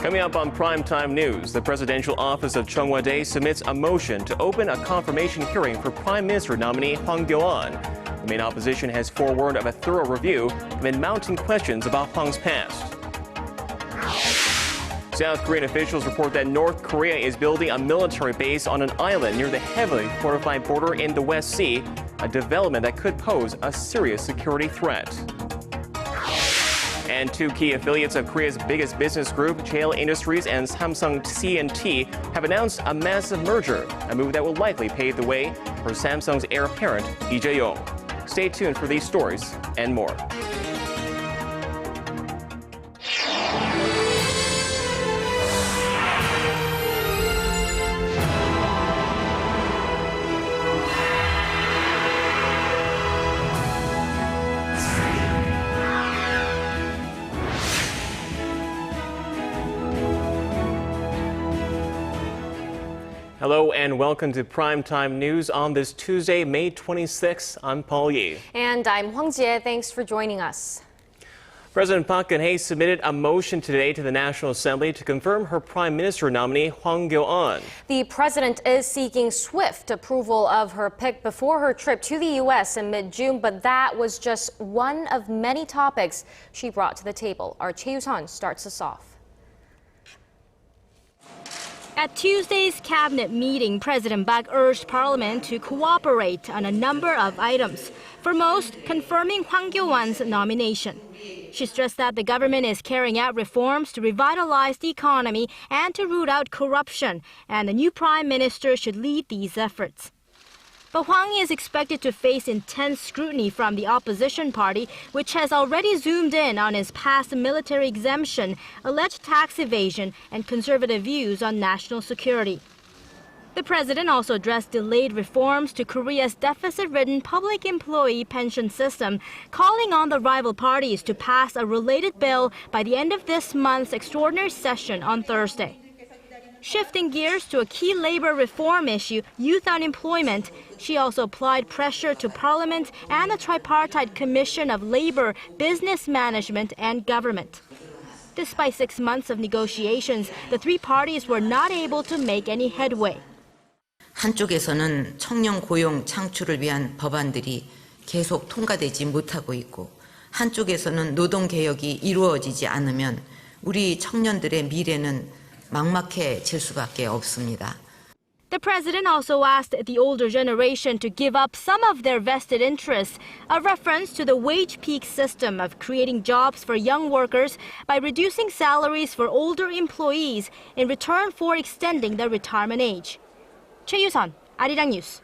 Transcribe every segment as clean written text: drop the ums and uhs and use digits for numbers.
Coming up on Primetime News, the presidential office of Cheong Wa Dae submits a motion to open a confirmation hearing for Prime Minister-nominee Hwang Kyo-ahn. The main opposition has forewarned of a thorough review amid mounting questions about Hwang's past. South Korean officials report that North Korea is building a military base on an island near the heavily fortified border in the West Sea, a development that could pose a serious security threat. And two key affiliates of Korea's biggest business group, JL Industries and Samsung C&T, have announced a massive merger, a move that will likely pave the way for Samsung's heir apparent, Lee Jae-yong. Stay tuned for these stories and more. Hello and welcome to Primetime News on this Tuesday, May 26th. I'm Paul Yi. And I'm Hwang Ji-hye. Thanks for joining us. President Park Geun-hye submitted a motion today to the National Assembly to confirm her Prime Minister nominee Hwang Kyo-ahn. The president is seeking swift approval of her pick before her trip to the U.S. in mid-June, but that was just one of many topics she brought to the table. Our Choi Yoo-sun starts us off. At Tuesday's cabinet meeting, President Park urged Parliament to cooperate on a number of items, for most, confirming Hwang Kyo-ahn's nomination. She stressed that the government is carrying out reforms to revitalize the economy and to root out corruption, and the new prime minister should lead these efforts. But Hwang is expected to face intense scrutiny from the opposition party, which has already zoomed in on his past military exemption, alleged tax evasion, and conservative views on national security. The president also addressed delayed reforms to Korea's deficit-ridden public employee pension system, calling on the rival parties to pass a related bill by the end of this month's extraordinary session on Thursday. Shifting gears to a key labor reform issue, youth unemployment, she also applied pressure to Parliament and the Tripartite Commission of Labor, Business Management and Government. Despite 6 months of negotiations, the three parties were not able to make any headway. 한쪽에서는 청년 고용 창출을 위한 법안들이 계속 통과되지 못하고 있고, 한쪽에서는 노동 개혁이 이루어지지 않으면 우리 청년들의 미래는 막막해질 수밖에 없습니다. The president also asked the older generation to give up some of their vested interests, a reference to the wage peak system of creating jobs for young workers by reducing salaries for older employees in return for extending the retirement age. Choi Yoo-sun, Arirang News.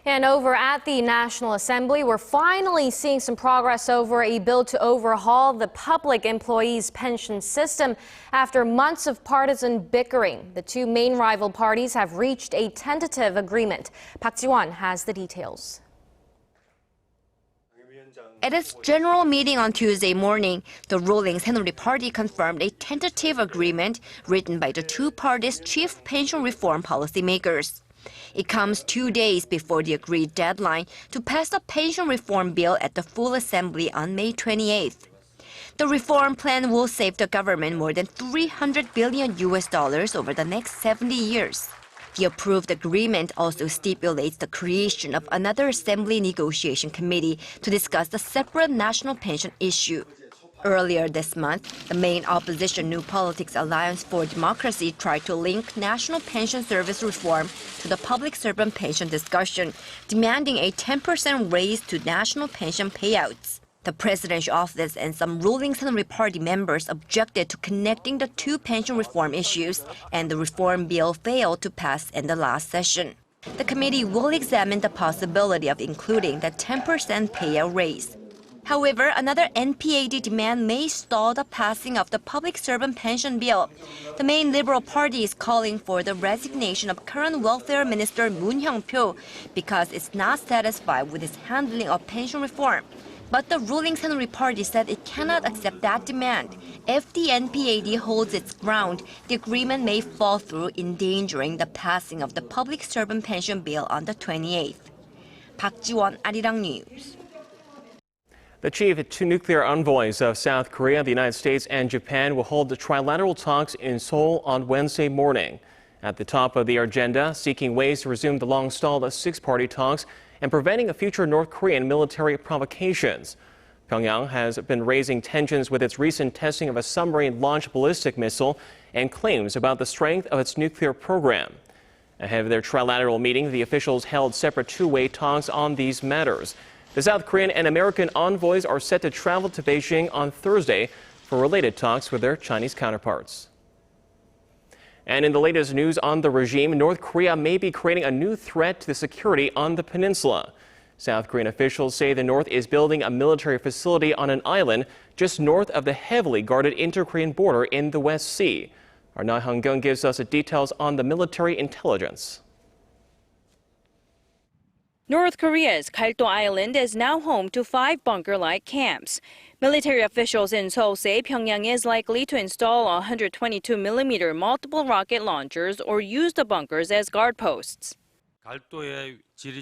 And over at the National Assembly, we're finally seeing some progress over a bill to overhaul the public employees' pension system. After months of partisan bickering, the two main rival parties have reached a tentative agreement. Park Ji-won has the details. At its general meeting on Tuesday morning, the ruling Saenuri Party confirmed a tentative agreement written by the two parties' chief pension reform policymakers. It comes 2 days before the agreed deadline to pass the pension reform bill at the full assembly on May 28th. The reform plan will save the government more than $300 billion over the next 70 years. The approved agreement also stipulates the creation of another assembly negotiation committee to discuss the separate national pension issue. Earlier this month, the main opposition New Politics Alliance for Democracy tried to link national pension service reform to the public servant pension discussion, demanding a 10% raise to national pension payouts. The presidential office and some ruling Saenuri Party members objected to connecting the two pension reform issues, and the reform bill failed to pass in the last session. The committee will examine the possibility of including the 10% payout raise. However, another NPAD demand may stall the passing of the public servant pension bill. The main Liberal Party is calling for the resignation of current Welfare Minister Moon Hyung-pyo because it's not satisfied with his handling of pension reform. But the ruling Saenuri Party said it cannot accept that demand. If the NPAD holds its ground, the agreement may fall through, endangering the passing of the public servant pension bill on the 28th. Park Ji-won, Arirang News. The two nuclear envoys of South Korea, the United States, and Japan will hold the trilateral talks in Seoul on Wednesday morning. At the top of the agenda, seeking ways to resume the long-stalled six-party talks and preventing a future North Korean military provocations. Pyongyang has been raising tensions with its recent testing of a submarine-launched ballistic missile and claims about the strength of its nuclear program. Ahead of their trilateral meeting, the officials held separate two-way talks on these matters. The South Korean and American envoys are set to travel to Beijing on Thursday for related talks with their Chinese counterparts. And in the latest news on the regime, North Korea may be creating a new threat to the security on the peninsula. South Korean officials say the North is building a military facility on an island just north of the heavily guarded inter-Korean border in the West Sea. Our Na Hyung-kyung gives us the details on the military intelligence. North Korea's Galdo Island is now home to 5 bunker-like camps. Military officials in Seoul say Pyongyang is likely to install 122mm multiple rocket launchers or use the bunkers as guard posts.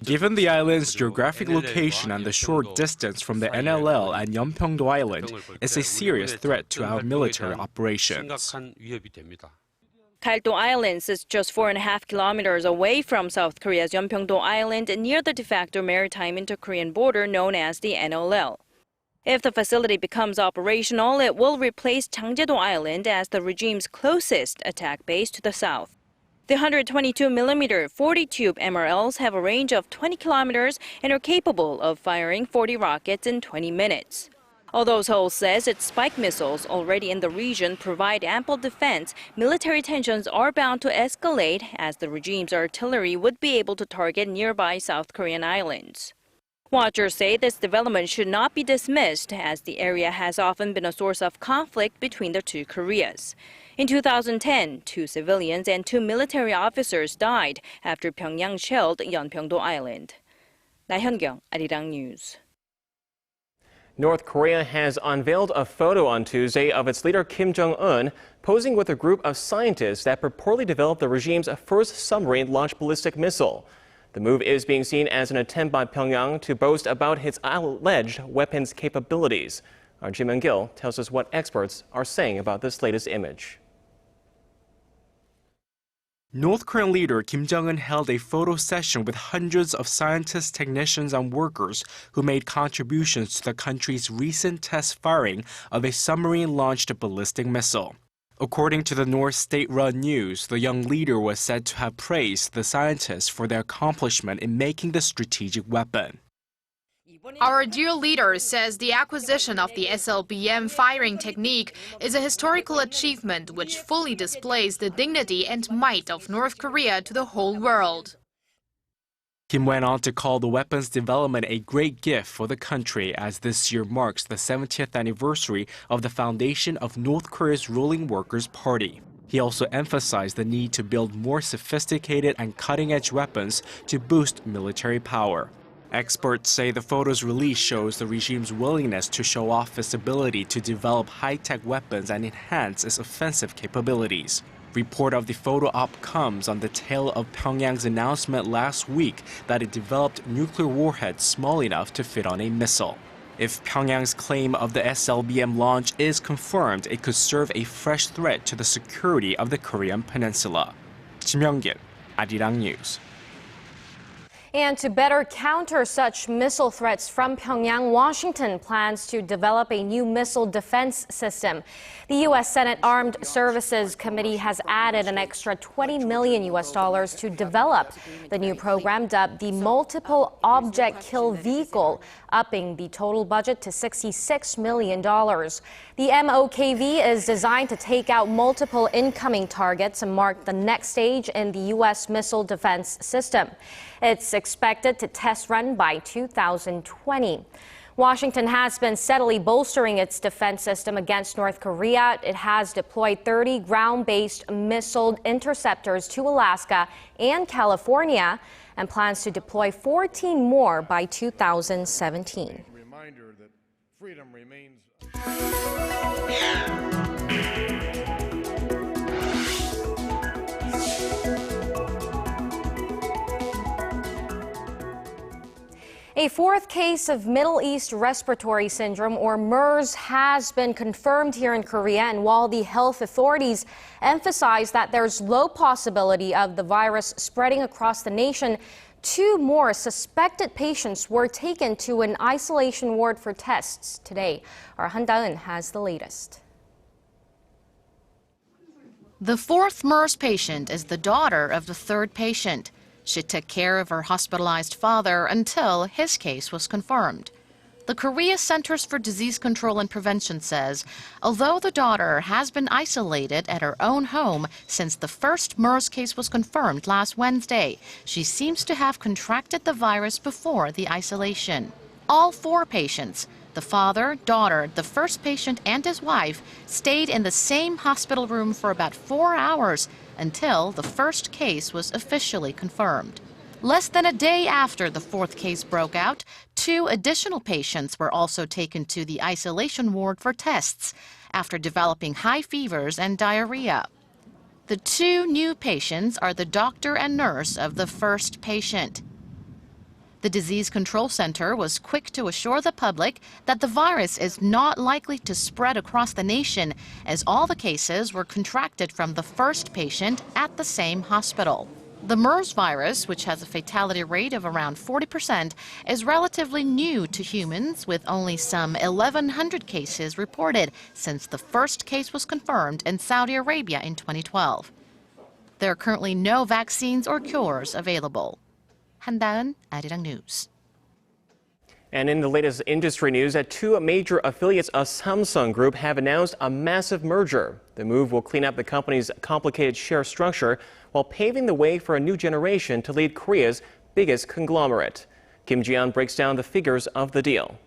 Given the island's geographic location and the short distance from the NLL and Yeonpyeong-do Island, it's a serious threat to our military operations. Galdo Island is just 4.5 kilometers away from South Korea's Yeonpyeong-do Island near the de facto maritime inter-Korean border known as the NLL. If the facility becomes operational, it will replace Changjae-do Island as the regime's closest attack base to the south. The 122mm 40-tube MRLs have a range of 20 kilometers and are capable of firing 40 rockets in 20 minutes. Although Seoul says its spike missiles already in the region provide ample defense, military tensions are bound to escalate as the regime's artillery would be able to target nearby South Korean islands. Watchers say this development should not be dismissed as the area has often been a source of conflict between the two Koreas. In 2010, 2 civilians and 2 military officers died after Pyongyang shelled Yeonpyeong-do Island. Na Hyung-kyung, Arirang News. North Korea has unveiled a photo on Tuesday of its leader Kim Jong-un posing with a group of scientists that purportedly developed the regime's first submarine-launched ballistic missile. The move is being seen as an attempt by Pyongyang to boast about its alleged weapons capabilities. Our Ji Myung-gil tells us what experts are saying about this latest image. North Korean leader Kim Jong-un held a photo session with hundreds of scientists, technicians, and workers who made contributions to the country's recent test firing of a submarine-launched ballistic missile. According to the North state-run news, the young leader was said to have praised the scientists for their accomplishment in making the strategic weapon. Our dear leader says the acquisition of the SLBM firing technique is a historical achievement which fully displays the dignity and might of North Korea to the whole world. Kim went on to call the weapon's development a great gift for the country as this year marks the 70th anniversary of the foundation of North Korea's ruling Workers' Party. He also emphasized the need to build more sophisticated and cutting-edge weapons to boost military power. Experts say the photo's release shows the regime's willingness to show off its ability to develop high-tech weapons and enhance its offensive capabilities. Report of the photo op comes on the tail of Pyongyang's announcement last week that it developed nuclear warheads small enough to fit on a missile. If Pyongyang's claim of the SLBM launch is confirmed, it could serve a fresh threat to the security of the Korean peninsula. Ji Myung-gil, Arirang News. And to better counter such missile threats from Pyongyang, Washington plans to develop a new missile defense system. The U.S. Senate Armed Services Committee has added an extra $20 million to develop the new program dubbed the Multiple Object Kill Vehicle, upping the total budget to $66 million. The MOKV is designed to take out multiple incoming targets and mark the next stage in the U.S. missile defense system. It's expected to test run by 2020. Washington has been steadily bolstering its defense system against North Korea. It has deployed 30 ground-based missile interceptors to Alaska and California and plans to deploy 14 more by 2017. Reminder that freedom remains. A fourth case of Middle East Respiratory Syndrome, or MERS, has been confirmed here in Korea. And while the health authorities emphasize that there's low possibility of the virus spreading across the nation, 2 more suspected patients were taken to an isolation ward for tests today. Our Han Da-eun has the latest. The 4th MERS patient is the daughter of the 3rd patient. She took care of her hospitalized father until his case was confirmed. The Korea Centers for Disease Control and Prevention says, although the daughter has been isolated at her own home since the first MERS case was confirmed last Wednesday, she seems to have contracted the virus before the isolation. All 4 patients, the father, daughter, the first patient, and his wife, stayed in the same hospital room for about 4 hours until the first case was officially confirmed. Less than a day after the 4th case broke out, 2 additional patients were also taken to the isolation ward for tests after developing high fevers and diarrhea. The 2 new patients are the doctor and nurse of the first patient. The Disease Control Center was quick to assure the public that the virus is not likely to spread across the nation, as all the cases were contracted from the first patient at the same hospital. The MERS virus, which has a fatality rate of around 40%, is relatively new to humans, with only some 1,100 cases reported since the first case was confirmed in Saudi Arabia in 2012. There are currently no vaccines or cures available. Han Da-eun, Arirang News. And in the latest industry news, 2 major affiliates of Samsung Group have announced a massive merger. The move will clean up the company's complicated share structure while paving the way for a new generation to lead Korea's biggest conglomerate. Kim Ji-yeon breaks down the figures of the deal.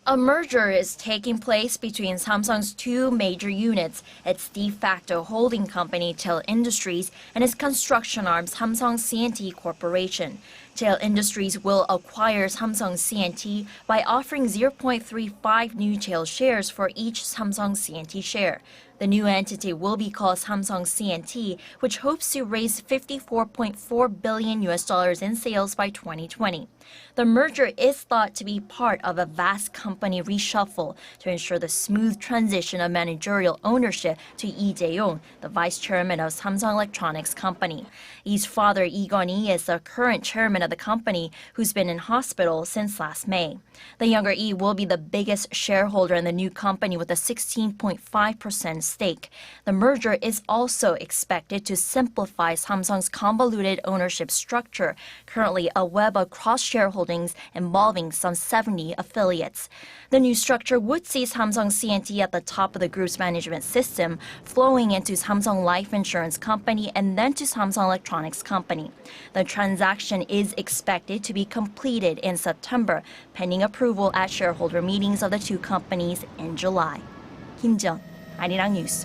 A merger is taking place between Samsung's 2 major units, its de facto holding company Cheil Industries and its construction arm Samsung C&T Corporation. Cheil Industries will acquire Samsung C&T by offering 0.35 new Cheil shares for each Samsung C&T share. The new entity will be called Samsung C&T, which hopes to raise $54.4 billion in sales by 2020. The merger is thought to be part of a vast company reshuffle to ensure the smooth transition of managerial ownership to Lee Jae-yong, the vice chairman of Samsung Electronics Company. Lee's father, Lee Gun-hee, is the current chairman of the company, who's been in hospital since last May. The younger Lee will be the biggest shareholder in the new company with a 16.5% stake. The merger is also expected to simplify Samsung's convoluted ownership structure, currently a web of cross-shareholdings involving some 70 affiliates. The new structure would see Samsung C&T at the top of the group's management system, flowing into Samsung Life Insurance Company and then to Samsung Electronics Company. The transaction is expected to be completed in September, pending approval at shareholder meetings of the 2 companies in July. Kim Ji-yeon, Arirang News.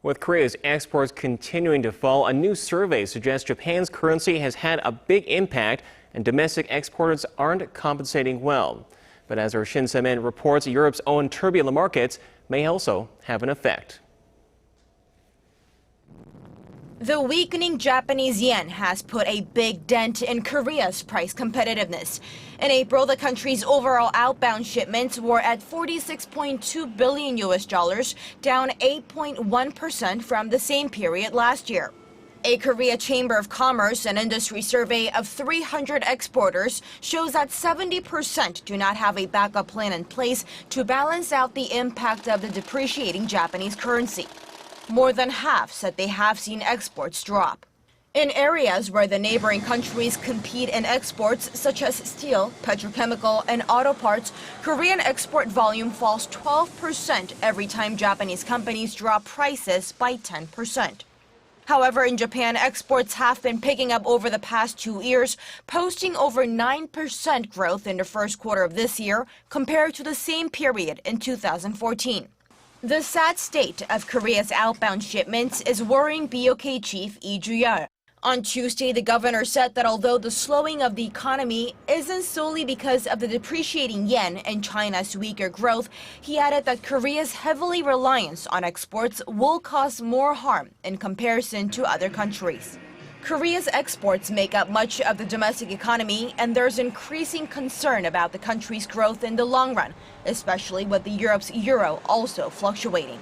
With Korea's exports continuing to fall, a new survey suggests Japan's currency has had a big impact and domestic exporters aren't compensating well. But as our Shin Se-min reports, Europe's own turbulent markets may also have an effect. The weakening Japanese yen has put a big dent in Korea's price competitiveness. In April, the country's overall outbound shipments were at $46.2 billion, down 8.1% from the same period last year. A Korea Chamber of Commerce and Industry survey of 300 exporters shows that 70% do not have a backup plan in place to balance out the impact of the depreciating Japanese currency. More than half said they have seen exports drop. In areas where the neighboring countries compete in exports, such as steel, petrochemical, and auto parts, Korean export volume falls 12% every time Japanese companies drop prices by 10%. However, in Japan, exports have been picking up over the past 2 years, posting over 9% growth in the first quarter of this year compared to the same period in 2014. The sad state of Korea's outbound shipments is worrying BOK chief Lee Ju-yeol. On Tuesday, the governor said that although the slowing of the economy isn't solely because of the depreciating yen and China's weaker growth, he added that Korea's heavily reliance on exports will cause more harm in comparison to other countries. Korea's exports make up much of the domestic economy, and there's increasing concern about the country's growth in the long run, especially with Europe's euro also fluctuating.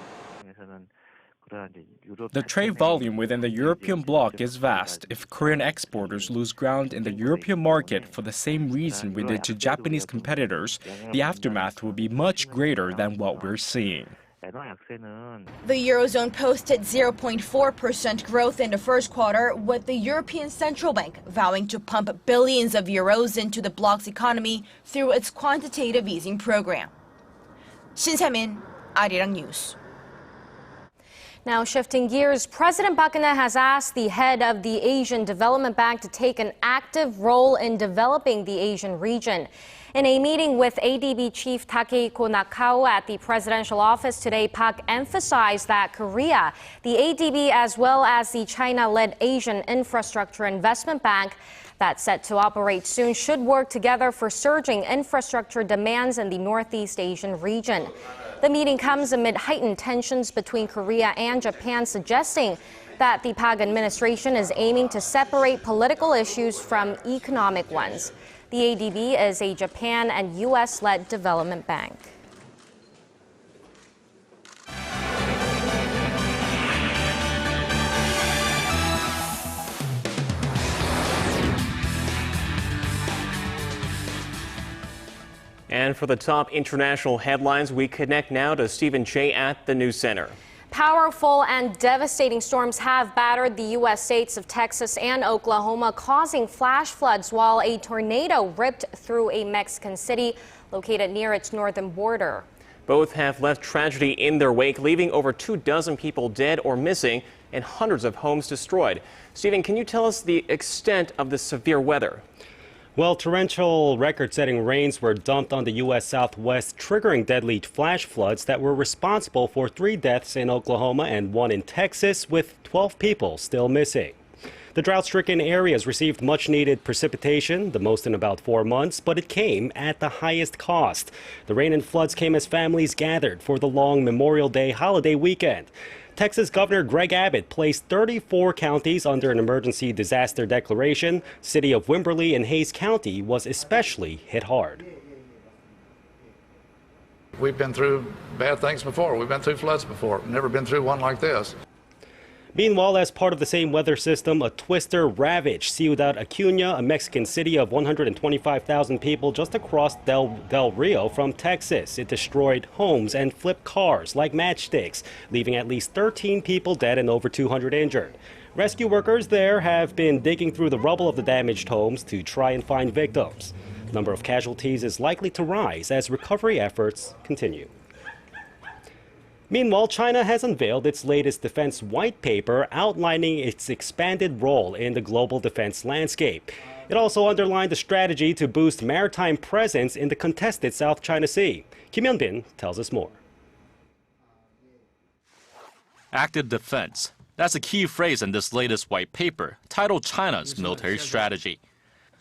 The trade volume within the European bloc is vast. If Korean exporters lose ground in the European market for the same reason we did to Japanese competitors, the aftermath will be much greater than what we're seeing. The Eurozone posted 0.4% growth in the first quarter, with the European Central Bank vowing to pump billions of euros into the bloc's economy through its quantitative easing program. Shin Se-min, Arirang News. Now shifting gears, President Park Geun-hye has asked the head of the Asian Development Bank to take an active role in developing the Asian region. In a meeting with ADB Chief Takehiko Nakao at the presidential office today, Park emphasized that Korea, the ADB, as well as the China-led Asian Infrastructure Investment Bank that's set to operate soon, should work together for surging infrastructure demands in the Northeast Asian region. The meeting comes amid heightened tensions between Korea and Japan, suggesting that the Park administration is aiming to separate political issues from economic ones. The ADB is a Japan and U.S.-led development bank. And for the top international headlines, we connect now to Stephen Che at the News Center. Powerful and devastating storms have battered the U.S. states of Texas and Oklahoma, causing flash floods, while a tornado ripped through a Mexican city located near its northern border. Both have left tragedy in their wake, leaving over 24 people dead or missing and hundreds of homes destroyed. Stephen, can you tell us the extent of the severe weather? Well, torrential record-setting rains were dumped on the U.S. Southwest, triggering deadly flash floods that were responsible for 3 deaths in Oklahoma and 1 in Texas, with 12 people still missing. The drought-stricken areas received much-needed precipitation, the most in about 4 months, but it came at the highest cost. The rain and floods came as families gathered for the long Memorial Day holiday weekend. Texas Governor Greg Abbott placed 34 counties under an emergency disaster declaration. City of Wimberley in Hays County was especially hit hard. We've been through bad things before. We've been through floods before. Never been through one like this. Meanwhile, as part of the same weather system, a twister ravaged Ciudad Acuña, a Mexican city of 125,000 people just across Del Rio from Texas. It destroyed homes and flipped cars like matchsticks, leaving at least 13 people dead and over 200 injured. Rescue workers there have been digging through the rubble of the damaged homes to try and find victims. The number of casualties is likely to rise as recovery efforts continue. Meanwhile, China has unveiled its latest defense white paper outlining its expanded role in the global defense landscape. It also underlined a strategy to boost maritime presence in the contested South China Sea. Kim Hyun-bin tells us more. Active defense. That's a key phrase in this latest white paper, titled China's Military Strategy.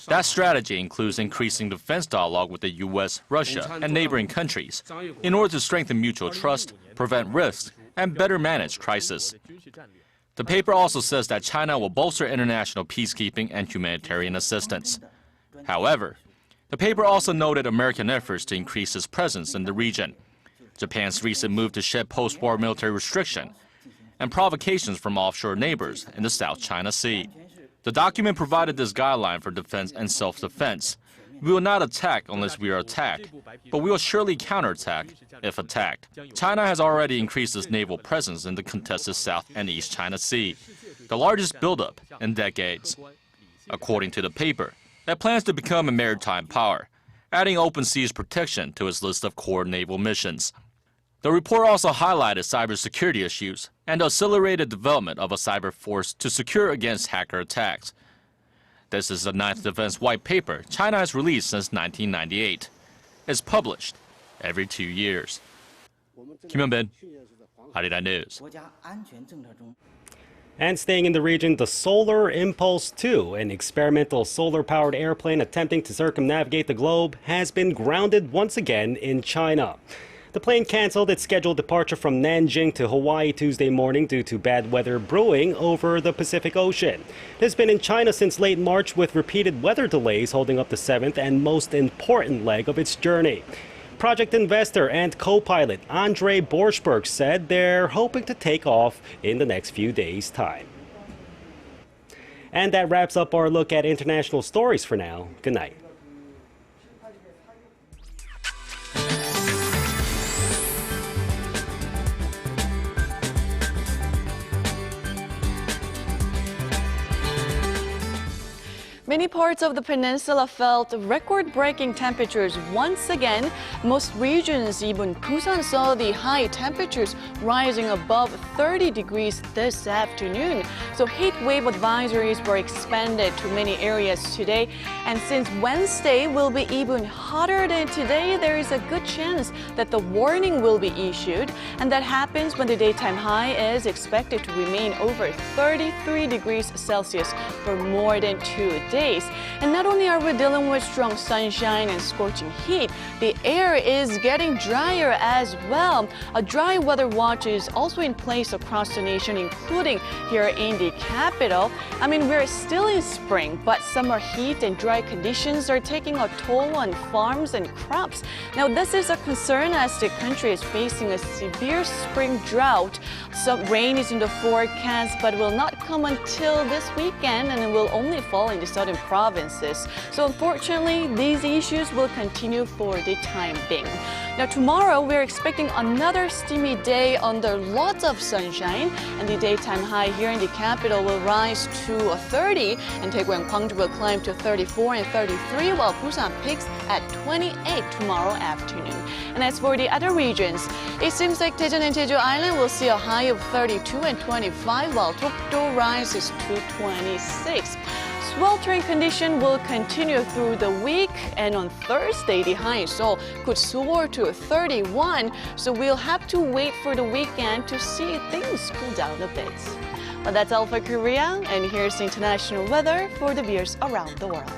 That strategy includes increasing defense dialogue with the U.S., Russia, and neighboring countries in order to strengthen mutual trust, prevent risks, and better manage crisis. The paper also says that China will bolster international peacekeeping and humanitarian assistance. However, the paper also noted American efforts to increase its presence in the region, Japan's recent move to shed post-war military restriction, and provocations from offshore neighbors in the South China Sea. The document provided this guideline for defense and self-defense. We will not attack unless we are attacked, but we will surely counterattack if attacked. China has already increased its naval presence in the contested South and East China Sea, the largest buildup in decades. According to the paper, it plans to become a maritime power, adding open seas protection to its list of core naval missions. The report also highlighted cybersecurity issues and the accelerated development of a cyber force to secure against hacker attacks. This is the 9th defense white paper China has released since 1998. It's published every 2 years. Kim Hyun-bin, Arirang News. And staying in the region, the Solar Impulse 2, an experimental solar-powered airplane attempting to circumnavigate the globe, has been grounded once again in China. The plane canceled its scheduled departure from Nanjing to Hawaii Tuesday morning due to bad weather brewing over the Pacific Ocean. It has been in China since late March with repeated weather delays holding up the seventh and most important leg of its journey. Project investor and co-pilot Andre Borschberg said they're hoping to take off in the next few days' time. And that wraps up our look at international stories for now. Good night. Many parts of the peninsula felt record-breaking temperatures once again. Most regions, even Busan, saw the high temperatures rising above 30 degrees this afternoon. So heat wave advisories were expanded to many areas today. And since Wednesday will be even hotter than today, there is a good chance that the warning will be issued. And that happens when the daytime high is expected to remain over 33 degrees Celsius for more than 2 days. And not only are we dealing with strong sunshine and scorching heat, the air is getting drier as well. A dry weather watch is also in place across the nation, including here in the capital. I mean, we're still in spring, but summer heat and dry conditions are taking a toll on farms and crops. Now, this is a concern as the country is facing a severe spring drought. Some rain is in the forecast, but will not come until this weekend, and it will only fall in the southern provinces. So unfortunately, these issues will continue for the time being. Now tomorrow, we're expecting another steamy day under lots of sunshine, and the daytime high here in the capital will rise to 30, and Daegu and Gwangju will climb to 34 and 33, while Busan peaks at 28 tomorrow afternoon. And as for the other regions, it seems like Daejeon and Jeju Island will see a high of 32 and 25, while Dokdo rises to 26. Sweltering condition will continue through the week, and on Thursday, the high in Seoul could soar to 31, so we'll have to wait for the weekend to see things cool down a bit. Well, that's all for Korea, and here's the international weather for the viewers around the world.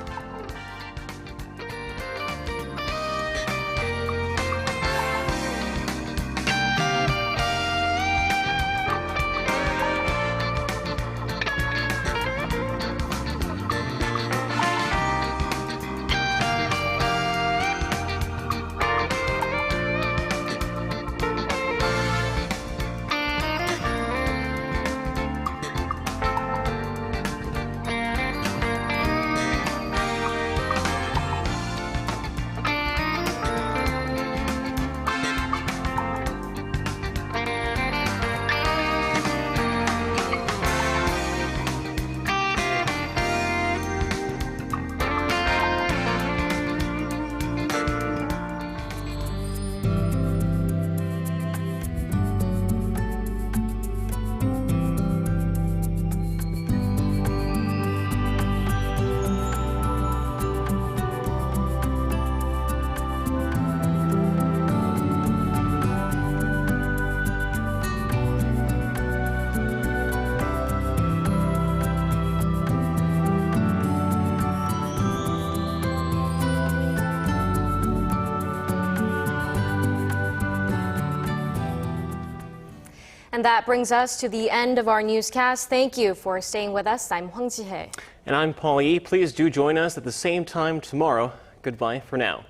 And that brings us to the end of our newscast. Thank you for staying with us. I'm Hwang Ji-hye. And I'm Paul Yi. Please do join us at the same time tomorrow. Goodbye for now.